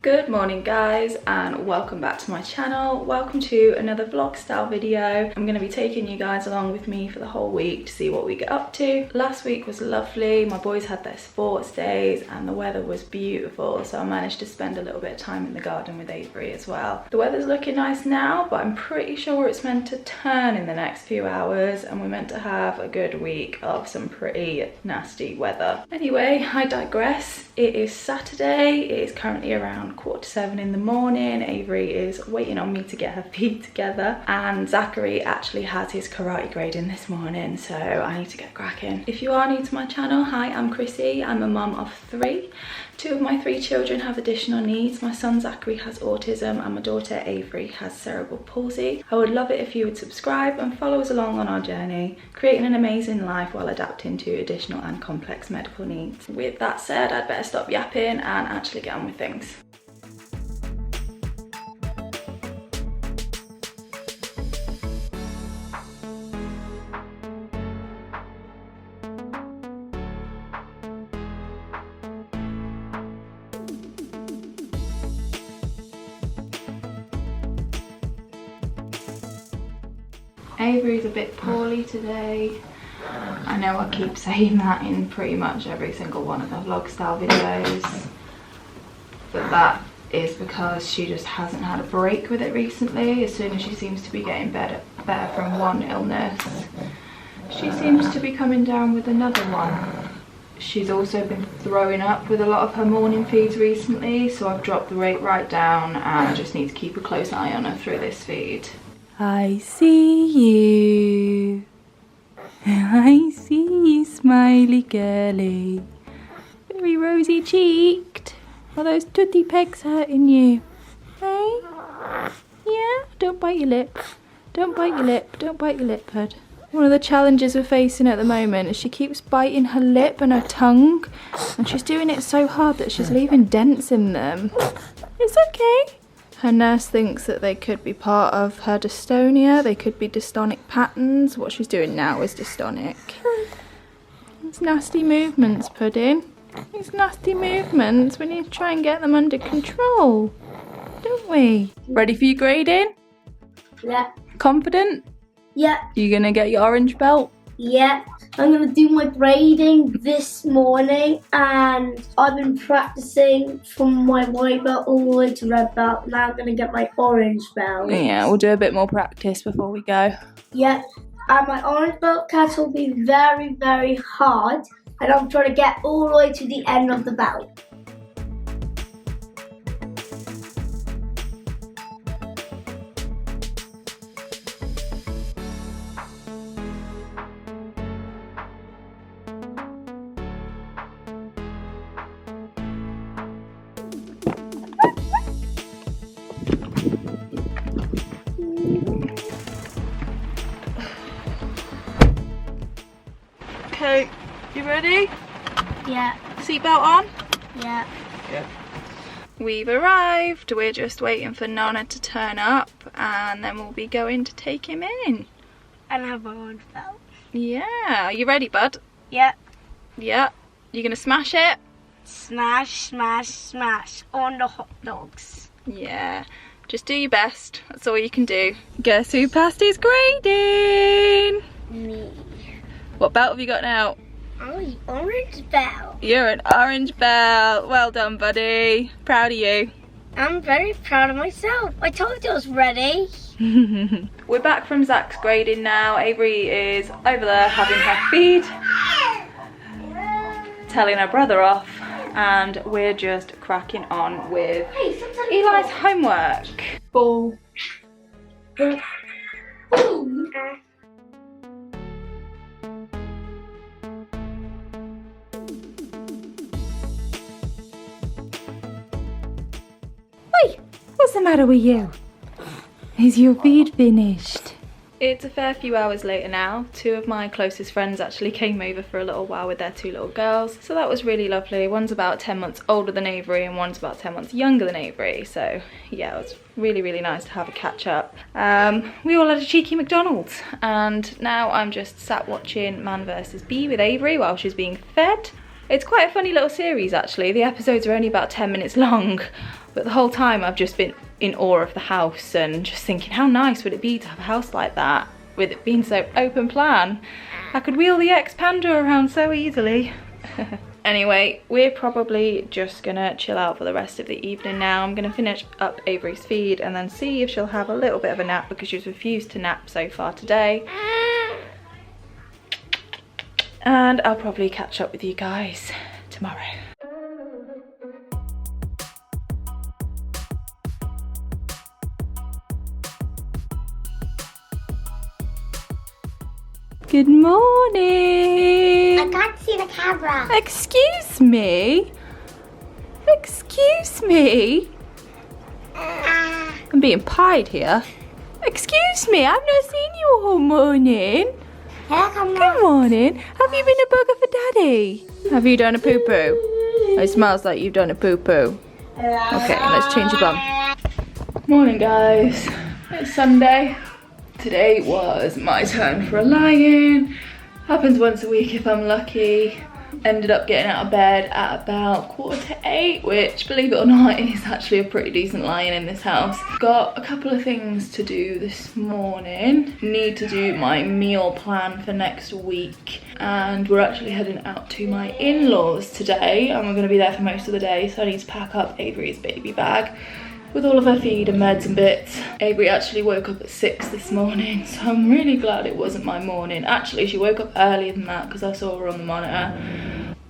Good morning guys, and welcome back to my channel. Welcome to another vlog style video. I'm going to be taking you guys along with me for the whole week to see what we get up to. Last week was lovely. My boys had their sports days and the weather was beautiful, so I managed to spend a little bit of time in the garden with Avery as well. The weather's looking nice now, but I'm pretty sure it's meant to turn in the next few hours and we're meant to have a good week of some pretty nasty weather. Anyway, I digress. It is Saturday. It is currently around 6:45 in the morning. Avery is waiting on me to get her feet together, and Zachary actually has his karate grading this morning, so I need to get cracking. If you are new to my channel, hi, I'm Chrissy. I'm a mum of 3. 2 of my 3 children have additional needs. My son Zachary has autism and my daughter Avery has cerebral palsy. I would love it if you would subscribe and follow us along on our journey, creating an amazing life while adapting to additional and complex medical needs. With that said, I'd better stop yapping and actually get on with things. Avery's a bit poorly today. I know I keep saying that in pretty much every single one of the vlog style videos, but that is because she just hasn't had a break with it recently. As soon as she seems to be getting better from one illness, she seems to be coming down with another one. She's also been throwing up with a lot of her morning feeds recently, so I've dropped the rate right down and I just need to keep a close eye on her through this feed. I see you. I see you, smiley girly. Very rosy cheeked. Are those toothy pegs hurting you? Hey? Yeah? Don't bite your lip. Don't bite your lip. Don't bite your lip, bud. One of the challenges we're facing at the moment is she keeps biting her lip and her tongue, and she's doing it so hard that she's leaving dents in them. It's okay. Her nurse thinks that they could be part of her dystonia. They could be dystonic patterns. What she's doing now is dystonic. It's nasty movements, Pudding. It's nasty movements. We need to try and get them under control, don't we? Ready for your grading? Yeah. Confident? Yeah. You gonna get your orange belt? Yeah. I'm gonna do my grading this morning, and I've been practicing from my white belt all the way to red belt. Now I'm gonna get my orange belt. Yeah, we'll do a bit more practice before we go. Yeah. And my orange belt test will be very, very hard, and I'm trying to get all the way to the end of the belt. Okay, you ready? Yeah. Seatbelt on? Yeah. Yeah. We've arrived. We're just waiting for Nonna to turn up and then we'll be going to take him in. And I have my orange belt. Yeah. Are you ready, bud? Yeah. Yeah. You gonna smash it? Smash, smash, smash on the hot dogs. Yeah. Just do your best. That's all you can do. Guess who passed his grading? Me. What belt have you got now? Oh, the orange belt. You're an orange belt. Well done, buddy. Proud of you. I'm very proud of myself. I told you I was ready. We're back from Zach's grading now. Avery is over there having her feed, telling her brother off, and we're just cracking on with Eli's homework. Ball. Oi, what's the matter with you? Is your feed finished? It's a fair few hours later now. 2 of my closest friends actually came over for a little while with their 2 little girls, so that was really lovely. One's about 10 months older than Avery and one's about 10 months younger than Avery, so yeah, it was really nice to have a catch up. We all had a cheeky McDonald's, and now I'm just sat watching Man vs. Bee with Avery while she's being fed. It's quite a funny little series actually. The episodes are only about 10 minutes long, But the whole time I've just been in awe of the house and just thinking how nice would it be to have a house like that with it being so open plan. I could wheel the expander around so easily. Anyway, we're probably just gonna chill out for the rest of the evening now. I'm gonna finish up Avery's feed and then see if she'll have a little bit of a nap because she's refused to nap so far today. And I'll probably catch up with you guys tomorrow. Good morning. I can't see the camera. Excuse me? Excuse me? I'm being pied here. Excuse me, I've not seen you all morning. Good morning. Have you been a bugger for Daddy? Have you done a poo-poo? It smells like you've done a poo-poo. Okay, let's change your bum. Morning, guys. It's Sunday. Today was my turn for a lie-in. Happens once a week if I'm lucky. Ended up getting out of bed at about 7:45, which, believe it or not, is actually a pretty decent lie-in in this house. Got a couple of things to do this morning. Need to do my meal plan for next week. And we're actually heading out to my in-laws today. And we're going to be there for most of the day, so I need to pack up Avery's baby bag with all of her feed and meds and bits. Avery actually woke up at 6 this morning, so I'm really glad it wasn't my morning. Actually, she woke up earlier than that because I saw her on the monitor,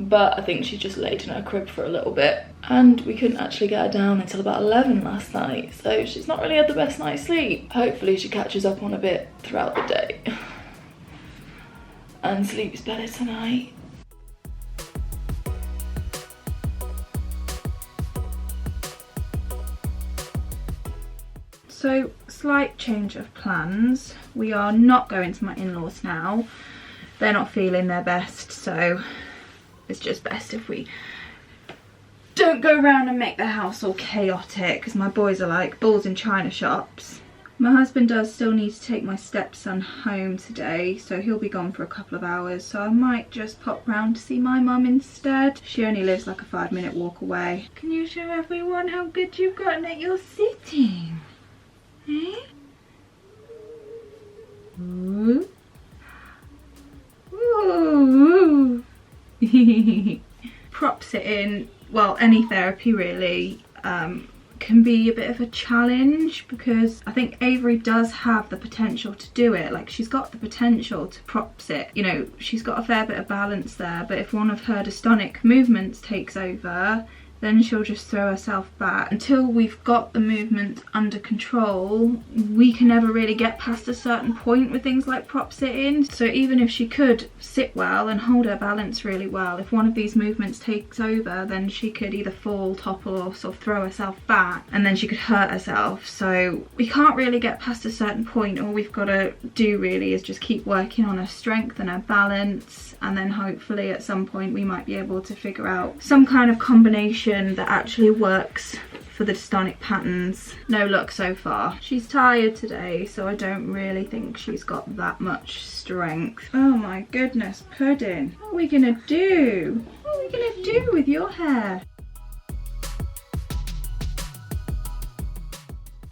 but I think she just laid in her crib for a little bit. And we couldn't actually get her down until about 11 last night, so she's not really had the best night's sleep. Hopefully she catches up on a bit throughout the day and sleeps better tonight. So, slight change of plans. We are not going to my in-laws now. They're not feeling their best, so it's just best if we don't go around and make the house all chaotic, because my boys are like bulls in china shops. My husband does still need to take my stepson home today, so he'll be gone for a couple of hours, so I might just pop round to see my mum instead. She only lives like a 5-minute walk away. Can you show everyone how good you've gotten at your sitting? Eh? Ooh. Ooh. Prop sitting, well, any therapy really, can be a bit of a challenge because I think Avery does have the potential to do it. Like, she's got the potential to prop sit. You know, she's got a fair bit of balance there, but if one of her dystonic movements takes over, then she'll just throw herself back. Until we've got the movement under control, we can never really get past a certain point with things like prop sitting. So even if she could sit well and hold her balance really well, if one of these movements takes over, then she could either fall, topple, or sort of throw herself back, and then she could hurt herself. So we can't really get past a certain point. All we've got to do really is just keep working on her strength and her balance, and then hopefully at some point we might be able to figure out some kind of combination that actually works for the dystonic patterns. No luck so far. She's tired today, so I don't really think she's got that much strength. Oh my goodness, Pudding. What are we gonna do? What are we gonna do with your hair?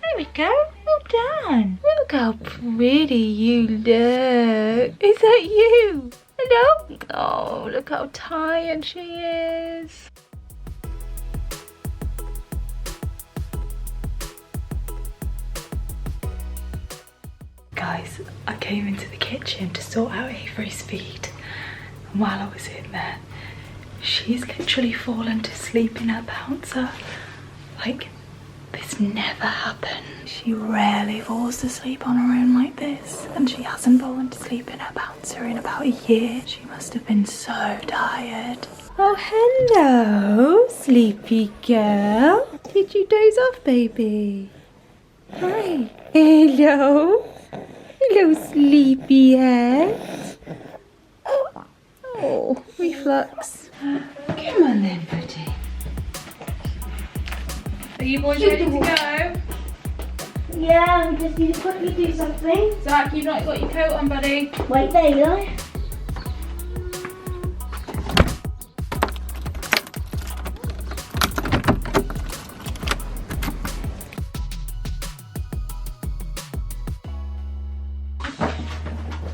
There we go. Well done. Look how pretty you look. Is that you? Hello? Oh, look how tired she is. Guys, I came into the kitchen to sort out Avery's feed, and while I was in there, she's literally fallen to sleep in her bouncer. Like, this never happened. She rarely falls to sleep on her own like this, and she hasn't fallen to sleep in her bouncer in about a year. She must have been so tired. Oh, hello, sleepy girl. Did you doze off, baby? Hi. Hello. Hello, sleepyhead. Oh, reflux. Come on then, buddy. Are you boys ready to go? Yeah, we just need to quickly do something. Zach, you've not got your coat on, buddy. Wait, there you go.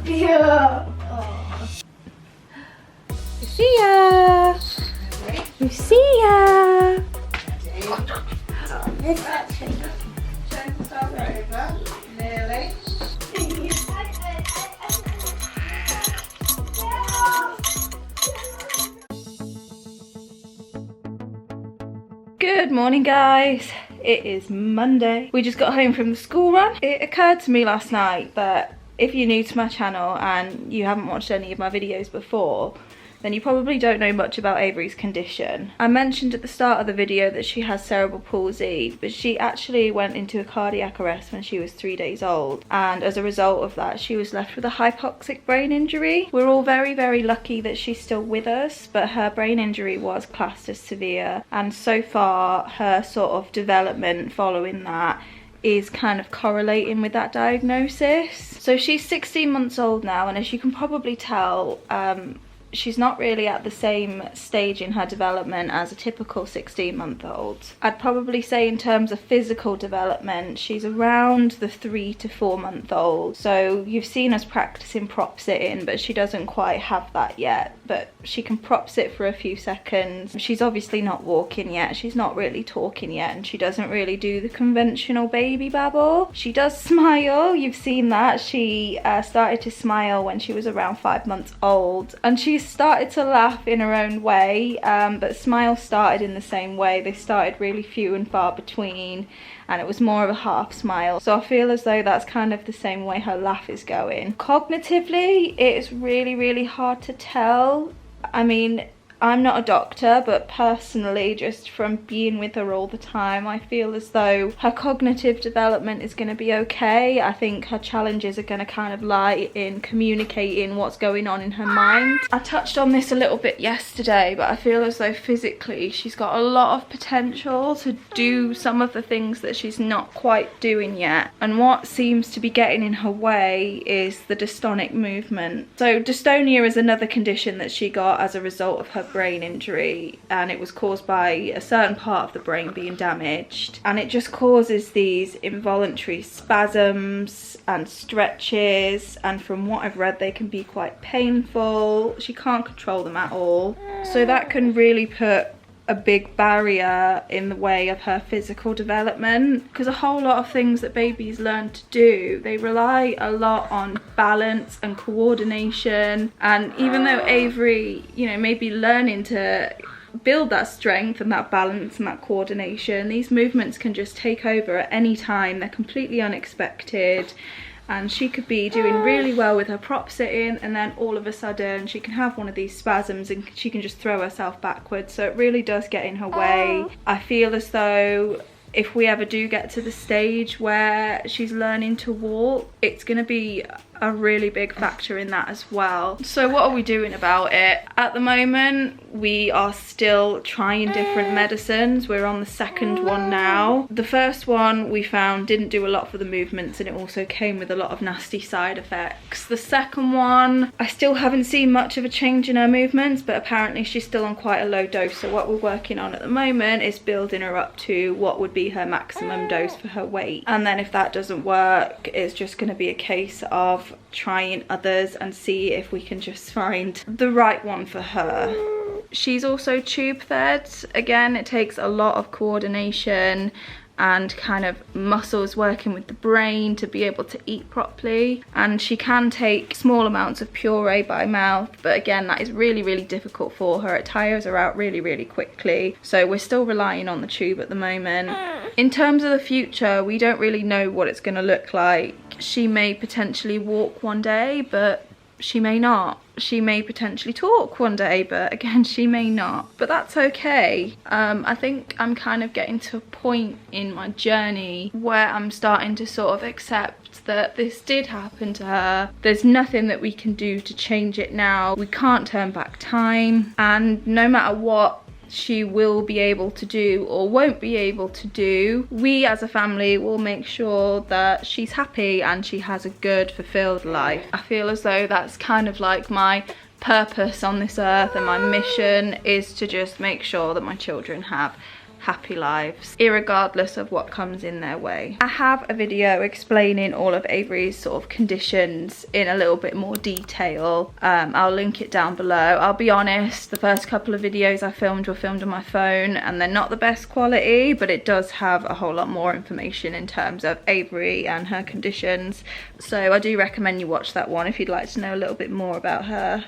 Yeah. Lucia! Lucia! Nearly. Good morning, guys. It is Monday. We just got home from the school run. It occurred to me last night that if you're new to my channel and you haven't watched any of my videos before, then you probably don't know much about Avery's condition. I mentioned at the start of the video that she has cerebral palsy, but she actually went into a cardiac arrest when she was 3 days old, and as a result of that she was left with a hypoxic brain injury. We're all very, very lucky that she's still with us, but her brain injury was classed as severe, and so far her sort of development following that is kind of correlating with that diagnosis. So she's 16 months old now, and as you can probably tell, she's not really at the same stage in her development as a typical 16-month-old. I'd probably say in terms of physical development, she's around the 3 to 4 month old. So you've seen us practicing prop sitting, but she doesn't quite have that yet. But she can prop sit for a few seconds. She's obviously not walking yet, she's not really talking yet, and she doesn't really do the conventional baby babble. She does smile, you've seen that. She started to smile when she was around 5 months old, and she's started to laugh in her own way, but smiles started in the same way. They started really few and far between, and it was more of a half smile. So I feel as though that's kind of the same way her laugh is going. Cognitively, it's really, really hard to tell. I mean, I'm not a doctor, but personally, just from being with her all the time, I feel as though her cognitive development is going to be okay. I think her challenges are going to kind of lie in communicating what's going on in her mind. I touched on this a little bit yesterday, but I feel as though physically she's got a lot of potential to do some of the things that she's not quite doing yet. And what seems to be getting in her way is the dystonic movement. So dystonia is another condition that she got as a result of her brain injury, and it was caused by a certain part of the brain being damaged, and it just causes these involuntary spasms and stretches, and from what I've read they can be quite painful. She can't control them at all, so that can really put a big barrier in the way of her physical development, because a whole lot of things that babies learn to do, they rely a lot on balance and coordination. And even though Avery, you know, may be learning to build that strength and that balance and that coordination, these movements can just take over at any time. They're completely unexpected, and she could be doing really well with her prop sitting, and then all of a sudden she can have one of these spasms and she can just throw herself backwards. So it really does get in her way. I feel as though if we ever do get to the stage where she's learning to walk, it's going to be a really big factor in that as well. So what are we doing about it? At the moment we are still trying different medicines. We're on the second one now. The first one we found didn't do a lot for the movements, and it also came with a lot of nasty side effects. The second one, I still haven't seen much of a change in her movements, but apparently she's still on quite a low dose. So what we're working on at the moment is building her up to what would be her maximum dose for her weight, and then if that doesn't work, it's just going to be a case of trying others and see if we can just find the right one for her. She's also tube fed. Again, it takes a lot of coordination and kind of muscles working with the brain to be able to eat properly, and she can take small amounts of puree by mouth, but again that is really, really difficult for her. It tires her out really, really quickly, so we're still relying on the tube at the moment. In terms of the future, we don't really know what it's going to look like. She may potentially walk one day, but she may not. She may potentially talk one day, but again, she may not. But that's okay. I think I'm kind of getting to a point in my journey where I'm starting to sort of accept that this did happen to her. There's nothing that we can do to change it now. We can't turn back time, and no matter what she will be able to do or won't be able to do, we as a family will make sure that she's happy and she has a good, fulfilled life. I feel as though that's kind of like my purpose on this earth, and my mission is to just make sure that my children have happy lives, irregardless of what comes in their way. I have a video explaining all of Avery's sort of conditions in a little bit more detail. I'll link it down below. I'll be honest, the first couple of videos I filmed were filmed on my phone and they're not the best quality, but it does have a whole lot more information in terms of Avery and her conditions. So I do recommend you watch that one if you'd like to know a little bit more about her.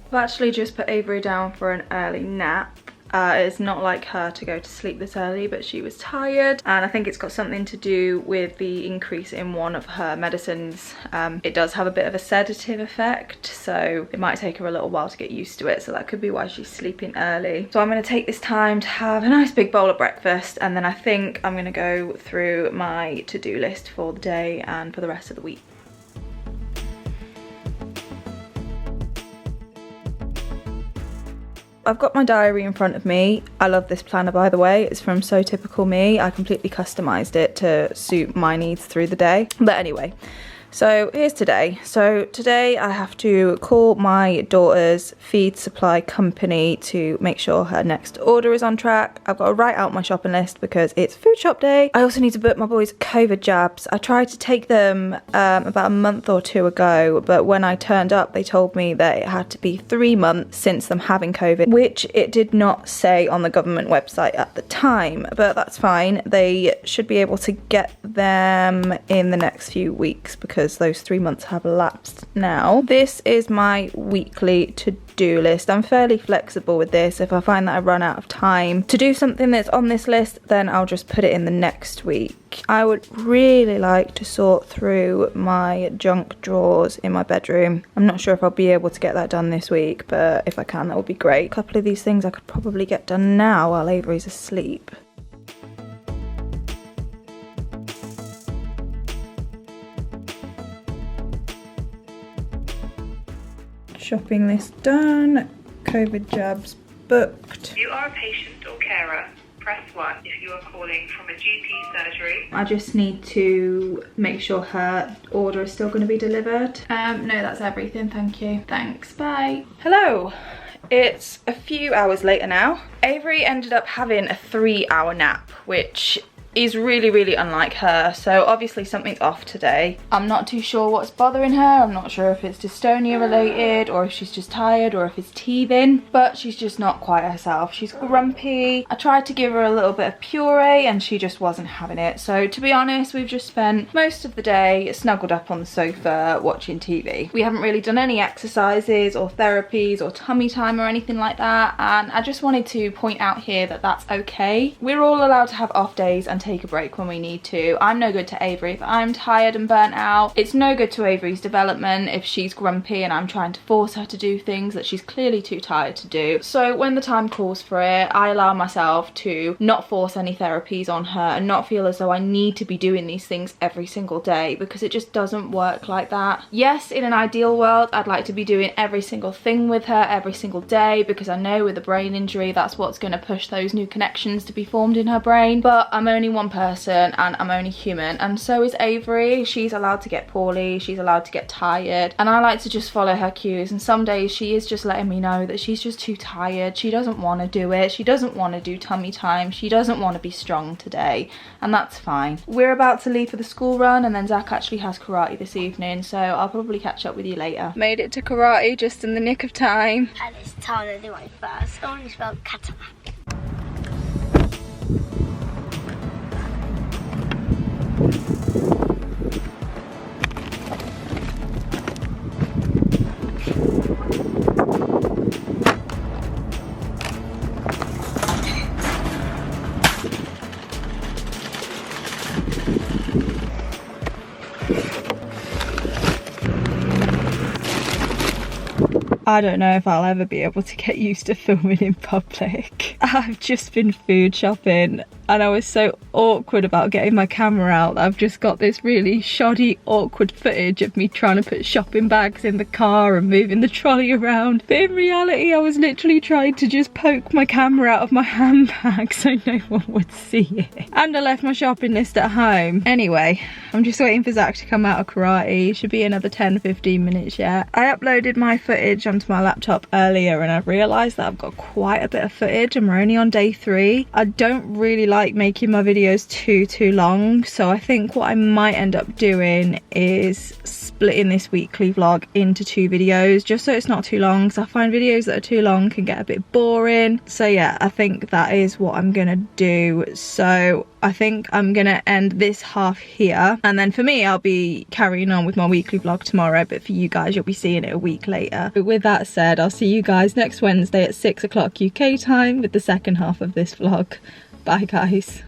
I've actually just put Avery down for an early nap. It's not like her to go to sleep this early, but she was tired, and I think it's got something to do with the increase in one of her medicines. It does have a bit of a sedative effect, so it might take her a little while to get used to it, so that could be why she's sleeping early. So I'm going to take this time to have a nice big bowl of breakfast, and then I think I'm going to go through my to-do list for the day and for the rest of the week. I've got my diary in front of me. I love this planner, by the way. It's from So Typical Me. I completely customized it to suit my needs through the day. But anyway, so here's today. So today I have to call my daughter's feed supply company to make sure her next order is on track. I've got to write out my shopping list because it's food shop day. I also need to book my boys' COVID jabs. I tried to take them about a month or two ago, but when I turned up they told me that it had to be 3 months since them having COVID, which it did not say on the government website at the time, but that's fine. They should be able to get them in the next few weeks because those 3 months have lapsed now. This is my weekly to-do list. I'm fairly flexible with this. If I find that I run out of time to do something that's on this list, then I'll just put it in the next week. I would really like to sort through my junk drawers in my bedroom. I'm not sure if I'll be able to get that done this week, but if I can, that would be great. A couple of these things I could probably get done now while Avery's asleep. Shopping list done, COVID jabs booked. If you are a patient or carer, press 1 if you are calling from a GP surgery. I just need to make sure her order is still going to be delivered. No, that's everything, thank you. Thanks, bye. Hello. It's a few hours later now. Avery ended up having a 3-hour nap, which is really unlike her, so obviously something's off today. I'm not too sure what's bothering her. I'm not sure if it's dystonia related or if she's just tired or if it's teething, but she's just not quite herself. She's grumpy. I tried to give her a little bit of puree and she just wasn't having it. So to be honest, we've just spent most of the day snuggled up on the sofa watching TV. We haven't really done any exercises or therapies or tummy time or anything like that, and I just wanted to point out here that that's okay. We're all allowed to have off days and take a break when we need to. I'm no good to Avery if I'm tired and burnt out. It's no good to Avery's development if she's grumpy and I'm trying to force her to do things that she's clearly too tired to do. So when the time calls for it, I allow myself to not force any therapies on her and not feel as though I need to be doing these things every single day, because it just doesn't work like that. Yes, in an ideal world, I'd like to be doing every single thing with her every single day, because I know with a brain injury, that's what's going to push those new connections to be formed in her brain. But I'm only one person and I'm only human, and so is Avery. She's allowed to get poorly, she's allowed to get tired, and I like to just follow her cues, and some days she is just letting me know that she's just too tired. She doesn't want to do it. She doesn't want to do tummy time. She doesn't want to be strong today, and that's fine. We're about to leave for the school run, and then Zach actually has karate this evening, so I'll probably catch up with you later. Made it to karate just in the nick of time. At this time I do my first only spelled katana. I don't know if I'll ever be able to get used to filming in public. I've just been food shopping and I was so awkward about getting my camera out that I've just got this really shoddy, awkward footage of me trying to put shopping bags in the car and moving the trolley around. But in reality, I was literally trying to just poke my camera out of my handbag so no one would see it. And I left my shopping list at home. Anyway, I'm just waiting for Zach to come out of karate. Should be another 10-15 minutes yet. I uploaded my footage onto my laptop earlier and I've realised that I've got quite a bit of footage and we're only on day 3. I don't really like making my videos too long, so I think what I might end up doing is splitting this weekly vlog into 2 videos just so it's not too long, because I find videos that are too long can get a bit boring. So yeah, I think that is what I'm gonna do. So I think I'm gonna end this half here, and then for me I'll be carrying on with my weekly vlog tomorrow, but for you guys you'll be seeing it a week later. But with that said, I'll see you guys next Wednesday at 6 o'clock UK time with the second half of this vlog. Bye guys.